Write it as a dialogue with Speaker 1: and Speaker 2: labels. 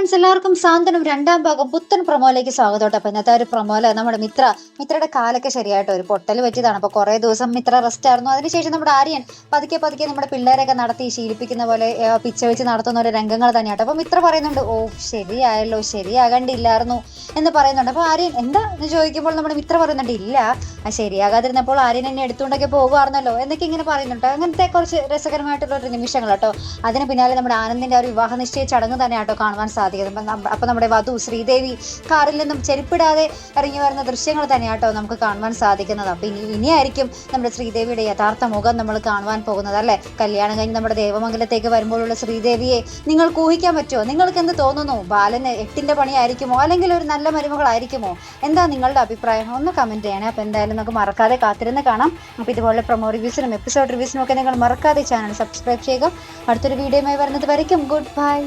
Speaker 1: Friends, എല്ലാവർക്കും സാന്ത്വനം രണ്ടാം ഭാഗം പുത്തൻ പ്രൊമോയിലേക്ക് സ്വാഗതം. അപ്പൊ ഇന്നത്തെ ഒരു പ്രൊമോയില് നമ്മുടെ മിത്രയുടെ കാലൊക്കെ ശരിയായിട്ട് ഒരു പൊട്ടൽ പറ്റിയതാണ്. അപ്പൊ കുറെ ദിവസം മിത്ര റെസ്റ്റ് ആയിരുന്നു. അതിനുശേഷം നമ്മുടെ ആര്യൻ പതുക്കെ നമ്മുടെ പിള്ളേരൊക്കെ നടത്തി ശീലിപ്പിക്കുന്ന പോലെ പിച്ച വെച്ച് നടത്തുന്ന ഒരു രംഗങ്ങൾ തന്നെയാട്ടോ. അപ്പൊ മിത്ര പറയുന്നുണ്ട്, ഓ ശരിയായല്ലോ, ശരിയാകണ്ടില്ലായിരുന്നു എന്ന് പറയുന്നുണ്ട്. അപ്പൊ ആര്യൻ എന്താ എന്ന് ചോദിക്കുമ്പോൾ നമ്മുടെ മിത്ര പറയുന്നുണ്ട്, ഇല്ല ശരിയാകാതിരുന്നപ്പോൾ ആര്യൻ എന്നെ എടുത്തുകൊണ്ടൊക്കെ പോകുമായിരുന്നല്ലോ എന്നൊക്കെ ഇങ്ങനെ പറയുന്നുണ്ട്. അങ്ങനത്തെ കുറച്ച് രസകരമായിട്ടുള്ള ഒരു നിമിഷങ്ങൾ കേട്ടോ. അതിന് പിന്നാലെ നമ്മുടെ ആനന്ദിന്റെ ഒരു വിവാഹ നിശ്ചയ ചടങ്ങ് തന്നെ ആട്ടോ കാണുവാൻ സാധിക്കുന്നത്. അപ്പൊ നമ്മുടെ വധു ശ്രീദേവി കാറിൽ നിന്നും ചെരുപ്പിടാതെ ഇറങ്ങി വരുന്ന ദൃശ്യങ്ങൾ തന്നെയാട്ടോ നമുക്ക് കാണുവാൻ സാധിക്കുന്നത്. അപ്പൊ ഇനിയായിരിക്കും നമ്മുടെ ശ്രീദേവിയുടെ യഥാർത്ഥ മുഖം നമ്മൾ കാണുവാൻ പോകുന്നത് അല്ലെ. കല്യാണം കഴിഞ്ഞ് നമ്മുടെ ദേവമംഗലത്തേക്ക് വരുമ്പോഴുള്ള ശ്രീദേവിയെ നിങ്ങൾക്ക് ഊഹിക്കാൻ പറ്റുമോ? നിങ്ങൾക്ക് എന്ത് തോന്നുന്നു? ബാലന് 8ന്റെ പണിയായിരിക്കുമോ, അല്ലെങ്കിൽ ഒരു നല്ല മരുമകളായിരിക്കുമോ? എന്താ നിങ്ങളുടെ അഭിപ്രായം? ഒന്ന് കമന്റ് ചെയ്യണേ. അപ്പൊ എന്തായാലും നമുക്ക് മറക്കാതെ കാത്തിരുന്ന് കാണാം. അപ്പൊ ഇതുപോലെ പ്രൊമോ റിവ്യൂസിനും എപ്പിസോഡ് റിവ്യൂസിനും ഒക്കെ നിങ്ങൾ മറക്കാതെ ചാനൽ സബ്സ്ക്രൈബ് ചെയ്യുക. അടുത്തൊരു വീഡിയോയുമായി വരുന്നത് വരയ്ക്കും ഗുഡ് ബൈ.